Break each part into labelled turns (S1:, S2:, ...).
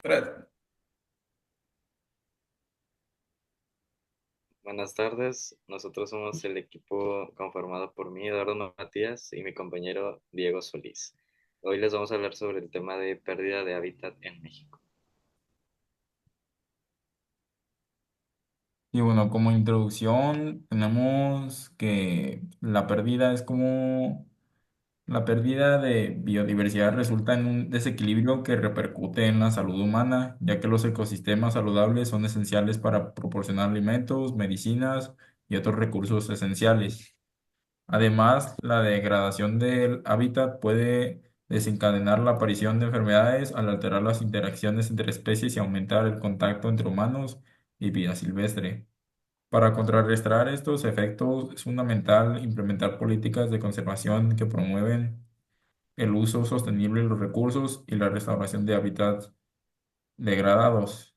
S1: Tres.
S2: Buenas tardes, nosotros somos el equipo conformado por mí, Eduardo Matías, y mi compañero Diego Solís. Hoy les vamos a hablar sobre el tema de pérdida de hábitat en México.
S1: Y bueno, como introducción, tenemos que la pérdida de biodiversidad resulta en un desequilibrio que repercute en la salud humana, ya que los ecosistemas saludables son esenciales para proporcionar alimentos, medicinas y otros recursos esenciales. Además, la degradación del hábitat puede desencadenar la aparición de enfermedades al alterar las interacciones entre especies y aumentar el contacto entre humanos y vida silvestre. Para contrarrestar estos efectos, es fundamental implementar políticas de conservación que promueven el uso sostenible de los recursos y la restauración de hábitats degradados.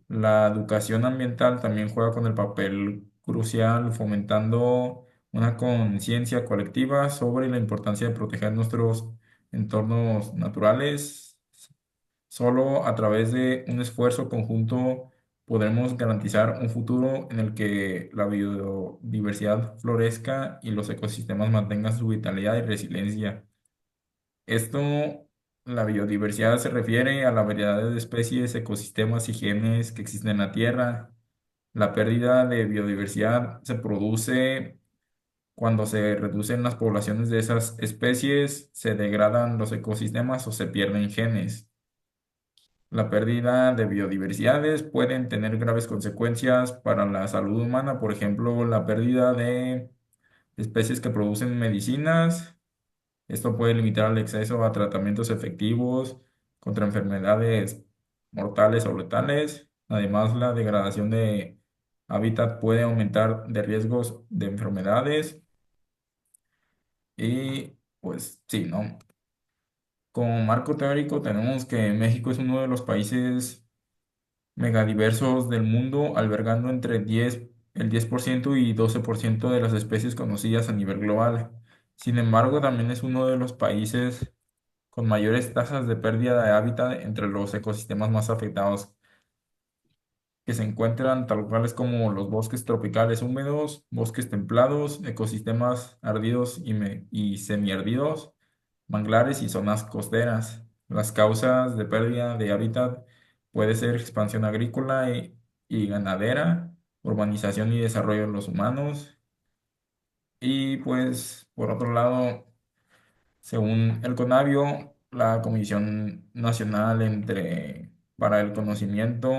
S1: La educación ambiental también juega con el papel crucial, fomentando una conciencia colectiva sobre la importancia de proteger nuestros entornos naturales. Solo a través de un esfuerzo conjunto podremos garantizar un futuro en el que la biodiversidad florezca y los ecosistemas mantengan su vitalidad y resiliencia. Esto, la biodiversidad se refiere a la variedad de especies, ecosistemas y genes que existen en la Tierra. La pérdida de biodiversidad se produce cuando se reducen las poblaciones de esas especies, se degradan los ecosistemas o se pierden genes. La pérdida de biodiversidades pueden tener graves consecuencias para la salud humana, por ejemplo, la pérdida de especies que producen medicinas. Esto puede limitar el acceso a tratamientos efectivos contra enfermedades mortales o letales. Además, la degradación de hábitat puede aumentar de riesgos de enfermedades y pues sí, ¿no? Como marco teórico tenemos que México es uno de los países megadiversos del mundo, albergando el 10% y 12% de las especies conocidas a nivel global. Sin embargo, también es uno de los países con mayores tasas de pérdida de hábitat entre los ecosistemas más afectados, que se encuentran tal cuales como los bosques tropicales húmedos, bosques templados, ecosistemas ardidos y semiardidos, manglares y zonas costeras. Las causas de pérdida de hábitat puede ser expansión agrícola y ganadera, urbanización y desarrollo de los humanos. Y pues, por otro lado, según el CONABIO, la Comisión Nacional para el Conocimiento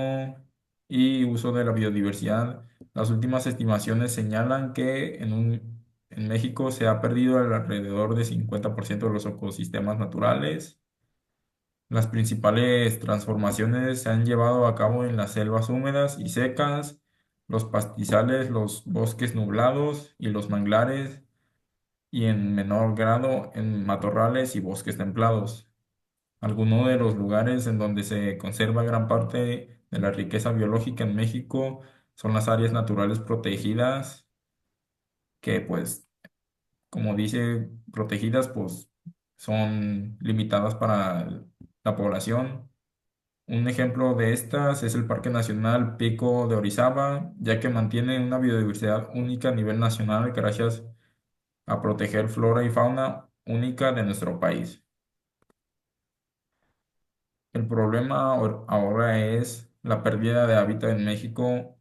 S1: y Uso de la Biodiversidad, las últimas estimaciones señalan que en México se ha perdido alrededor de 50% de los ecosistemas naturales. Las principales transformaciones se han llevado a cabo en las selvas húmedas y secas, los pastizales, los bosques nublados y los manglares, y en menor grado en matorrales y bosques templados. Algunos de los lugares en donde se conserva gran parte de la riqueza biológica en México son las áreas naturales protegidas, que pues, como dice, protegidas, pues son limitadas para la población. Un ejemplo de estas es el Parque Nacional Pico de Orizaba, ya que mantiene una biodiversidad única a nivel nacional gracias a proteger flora y fauna única de nuestro país. El problema ahora es la pérdida de hábitat en México,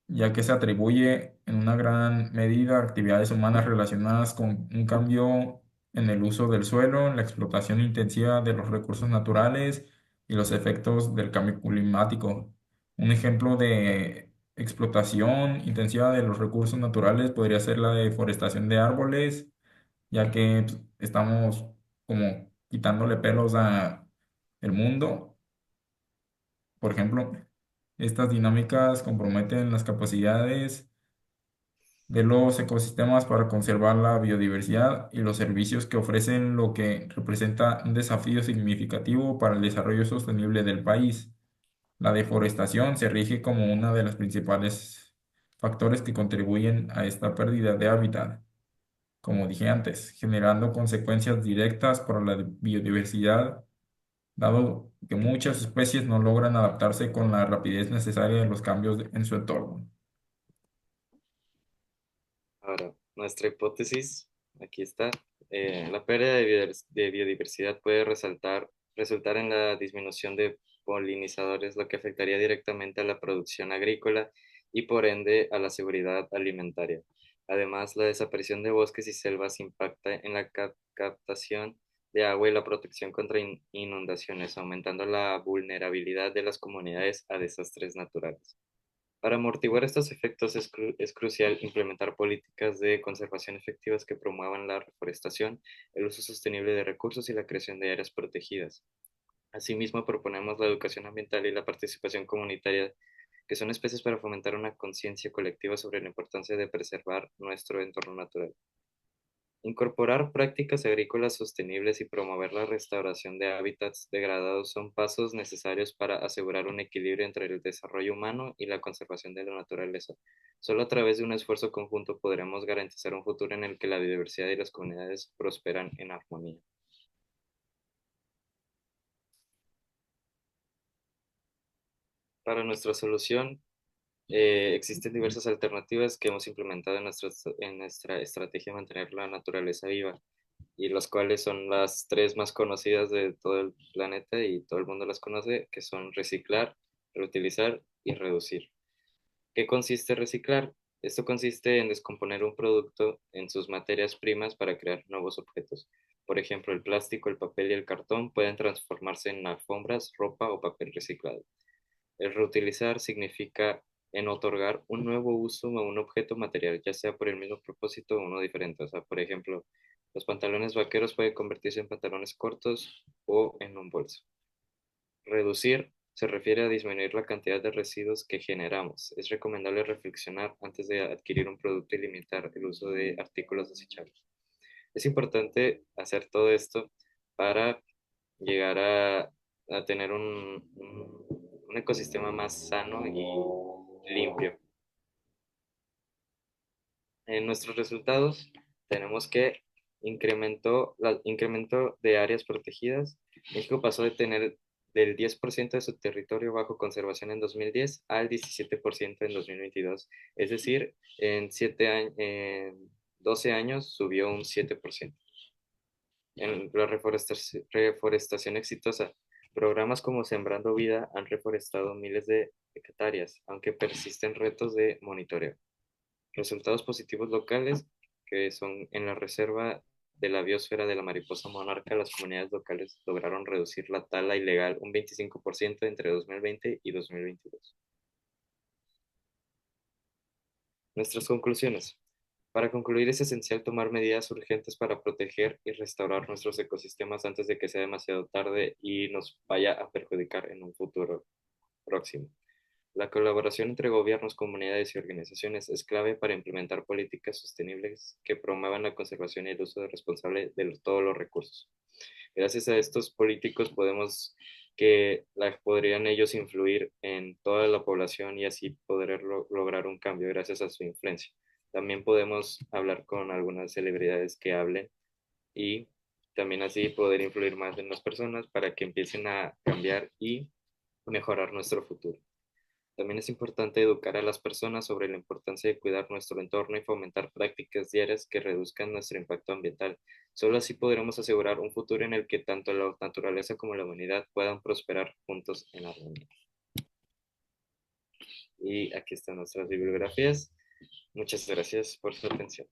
S1: ya que se atribuye en una gran medida a actividades humanas relacionadas con un cambio en el uso del suelo, la explotación intensiva de los recursos naturales y los efectos del cambio climático. Un ejemplo de explotación intensiva de los recursos naturales podría ser la deforestación de árboles, ya que pues, estamos como quitándole pelos a el mundo. Por ejemplo, estas dinámicas comprometen las capacidades de los ecosistemas para conservar la biodiversidad y los servicios que ofrecen, lo que representa un desafío significativo para el desarrollo sostenible del país. La deforestación se rige como una de las principales factores que contribuyen a esta pérdida de hábitat, como dije antes, generando consecuencias directas para la biodiversidad dado que muchas especies no logran adaptarse con la rapidez necesaria a los cambios en su entorno.
S2: Ahora, nuestra hipótesis, aquí está. La pérdida de de biodiversidad puede resultar en la disminución de polinizadores, lo que afectaría directamente a la producción agrícola y por ende a la seguridad alimentaria. Además, la desaparición de bosques y selvas impacta en la captación de agua y la protección contra inundaciones, aumentando la vulnerabilidad de las comunidades a desastres naturales. Para amortiguar estos efectos es crucial implementar políticas de conservación efectivas que promuevan la reforestación, el uso sostenible de recursos y la creación de áreas protegidas. Asimismo, proponemos la educación ambiental y la participación comunitaria, que son especies para fomentar una conciencia colectiva sobre la importancia de preservar nuestro entorno natural. Incorporar prácticas agrícolas sostenibles y promover la restauración de hábitats degradados son pasos necesarios para asegurar un equilibrio entre el desarrollo humano y la conservación de la naturaleza. Solo a través de un esfuerzo conjunto podremos garantizar un futuro en el que la biodiversidad y las comunidades prosperan en armonía. Para nuestra solución, existen diversas alternativas que hemos implementado en nuestra estrategia de mantener la naturaleza viva, y las cuales son las tres más conocidas de todo el planeta y todo el mundo las conoce, que son reciclar, reutilizar y reducir. ¿Qué consiste reciclar? Esto consiste en descomponer un producto en sus materias primas para crear nuevos objetos. Por ejemplo, el plástico, el papel y el cartón pueden transformarse en alfombras, ropa o papel reciclado. El reutilizar significa en otorgar un nuevo uso a un objeto material, ya sea por el mismo propósito o uno diferente. O sea, por ejemplo, los pantalones vaqueros pueden convertirse en pantalones cortos o en un bolso. Reducir se refiere a disminuir la cantidad de residuos que generamos. Es recomendable reflexionar antes de adquirir un producto y limitar el uso de artículos desechables. Es importante hacer todo esto para llegar a tener un ecosistema más sano y limpio. En nuestros resultados tenemos que incremento de áreas protegidas. México pasó de tener del 10% de su territorio bajo conservación en 2010 al 17% en 2022. Es decir, en 12 años subió un 7%. En la reforestación exitosa, programas como Sembrando Vida han reforestado miles de hectáreas, aunque persisten retos de monitoreo. Resultados positivos locales, que son en la reserva de la biosfera de la mariposa monarca, las comunidades locales lograron reducir la tala ilegal un 25% entre 2020 y 2022. Nuestras conclusiones. Para concluir, es esencial tomar medidas urgentes para proteger y restaurar nuestros ecosistemas antes de que sea demasiado tarde y nos vaya a perjudicar en un futuro próximo. La colaboración entre gobiernos, comunidades y organizaciones es clave para implementar políticas sostenibles que promuevan la conservación y el uso responsable de todos los recursos. Gracias a estos políticos podrían ellos influir en toda la población y así poder lograr un cambio gracias a su influencia. También podemos hablar con algunas celebridades que hablen y también así poder influir más en las personas para que empiecen a cambiar y mejorar nuestro futuro. También es importante educar a las personas sobre la importancia de cuidar nuestro entorno y fomentar prácticas diarias que reduzcan nuestro impacto ambiental. Solo así podremos asegurar un futuro en el que tanto la naturaleza como la humanidad puedan prosperar juntos en armonía. Y aquí están nuestras bibliografías. Muchas gracias por su atención.